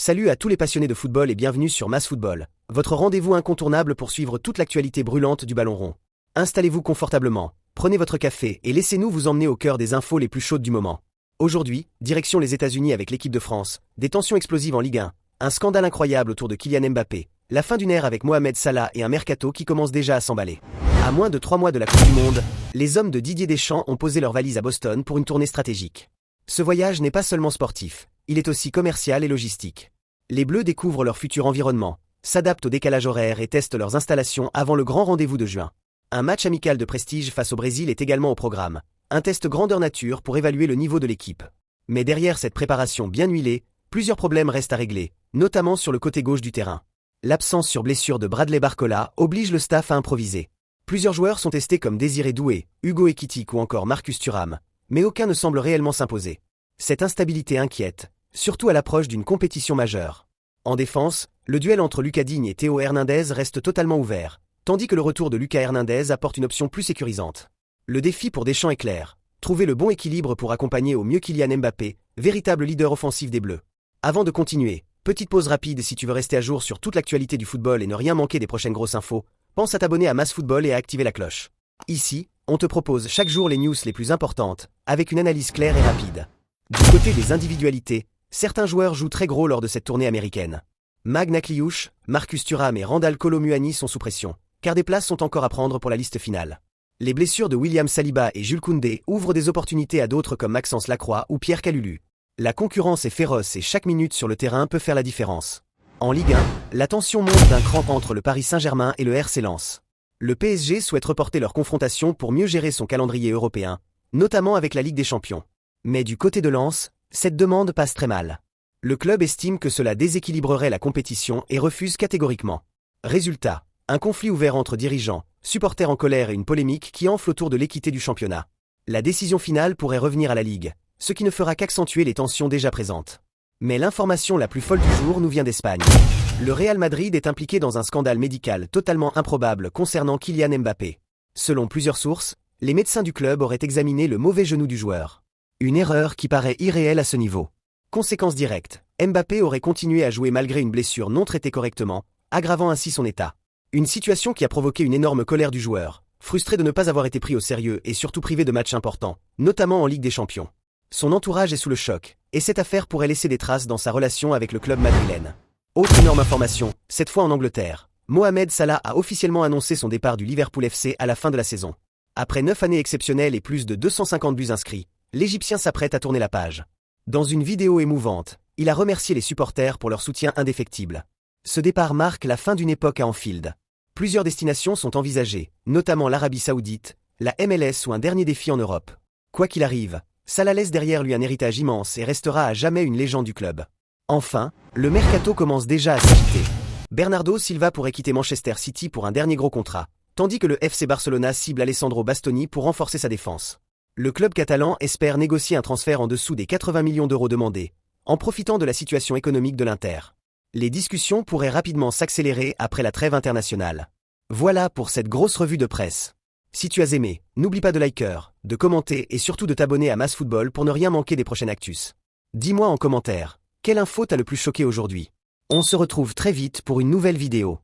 Salut à tous les passionnés de football et bienvenue sur Mass Football, votre rendez-vous incontournable pour suivre toute l'actualité brûlante du ballon rond. Installez-vous confortablement, prenez votre café et laissez-nous vous emmener au cœur des infos les plus chaudes du moment. Aujourd'hui, direction les États-Unis avec l'équipe de France, des tensions explosives en Ligue 1, un scandale incroyable autour de Kylian Mbappé, la fin d'une ère avec Mohamed Salah et un mercato qui commence déjà à s'emballer. À moins de 3 mois de la Coupe du Monde, les hommes de Didier Deschamps ont posé leurs valises à Boston pour une tournée stratégique. Ce voyage n'est pas seulement sportif, il est aussi commercial et logistique. Les Bleus découvrent leur futur environnement, s'adaptent au décalage horaire et testent leurs installations avant le grand rendez-vous de juin. Un match amical de prestige face au Brésil est également au programme, un test grandeur nature pour évaluer le niveau de l'équipe. Mais derrière cette préparation bien huilée, plusieurs problèmes restent à régler, notamment sur le côté gauche du terrain. L'absence sur blessure de Bradley Barcola oblige le staff à improviser. Plusieurs joueurs sont testés comme Désiré Doué, Hugo Ekitike ou encore Marcus Thuram, mais aucun ne semble réellement s'imposer. Cette instabilité inquiète, surtout à l'approche d'une compétition majeure. En défense, le duel entre Lucas Digne et Théo Hernandez reste totalement ouvert, tandis que le retour de Lucas Hernandez apporte une option plus sécurisante. Le défi pour Deschamps est clair, trouver le bon équilibre pour accompagner au mieux Kylian Mbappé, véritable leader offensif des Bleus. Avant de continuer, petite pause rapide si tu veux rester à jour sur toute l'actualité du football et ne rien manquer des prochaines grosses infos, pense à t'abonner à Mass Football et à activer la cloche. Ici, on te propose chaque jour les news les plus importantes, avec une analyse claire et rapide. Du côté des individualités, certains joueurs jouent très gros lors de cette tournée américaine. Maguila Kliouche, Marcus Thuram et Randal Kolo Muani sont sous pression, car des places sont encore à prendre pour la liste finale. Les blessures de William Saliba et Jules Koundé ouvrent des opportunités à d'autres comme Maxence Lacroix ou Pierre Kalulu. La concurrence est féroce et chaque minute sur le terrain peut faire la différence. En Ligue 1, la tension monte d'un cran entre le Paris Saint-Germain et le RC Lens. Le PSG souhaite reporter leur confrontation pour mieux gérer son calendrier européen, notamment avec la Ligue des Champions. Mais du côté de Lens, cette demande passe très mal. Le club estime que cela déséquilibrerait la compétition et refuse catégoriquement. Résultat, un conflit ouvert entre dirigeants, supporters en colère et une polémique qui enfle autour de l'équité du championnat. La décision finale pourrait revenir à la Ligue, ce qui ne fera qu'accentuer les tensions déjà présentes. Mais l'information la plus folle du jour nous vient d'Espagne. Le Real Madrid est impliqué dans un scandale médical totalement improbable concernant Kylian Mbappé. Selon plusieurs sources, les médecins du club auraient examiné le mauvais genou du joueur. Une erreur qui paraît irréelle à ce niveau. Conséquence directe, Mbappé aurait continué à jouer malgré une blessure non traitée correctement, aggravant ainsi son état. Une situation qui a provoqué une énorme colère du joueur, frustré de ne pas avoir été pris au sérieux et surtout privé de matchs importants, notamment en Ligue des Champions. Son entourage est sous le choc, et cette affaire pourrait laisser des traces dans sa relation avec le club madrilène. Autre énorme information, cette fois en Angleterre. Mohamed Salah a officiellement annoncé son départ du Liverpool FC à la fin de la saison. Après 9 années exceptionnelles et plus de 250 buts inscrits, l'Égyptien s'apprête à tourner la page. Dans une vidéo émouvante, il a remercié les supporters pour leur soutien indéfectible. Ce départ marque la fin d'une époque à Anfield. Plusieurs destinations sont envisagées, notamment l'Arabie Saoudite, la MLS ou un dernier défi en Europe. Quoi qu'il arrive, Salah laisse derrière lui un héritage immense et restera à jamais une légende du club. Enfin, le mercato commence déjà à s'agiter. Bernardo Silva pourrait quitter Manchester City pour un dernier gros contrat, tandis que le FC Barcelona cible Alessandro Bastoni pour renforcer sa défense. Le club catalan espère négocier un transfert en dessous des 80 millions d'euros demandés, en profitant de la situation économique de l'Inter. Les discussions pourraient rapidement s'accélérer après la trêve internationale. Voilà pour cette grosse revue de presse. Si tu as aimé, n'oublie pas de liker, de commenter et surtout de t'abonner à Mass Football pour ne rien manquer des prochaines actus. Dis-moi en commentaire, quelle info t'a le plus choqué aujourd'hui? On se retrouve très vite pour une nouvelle vidéo.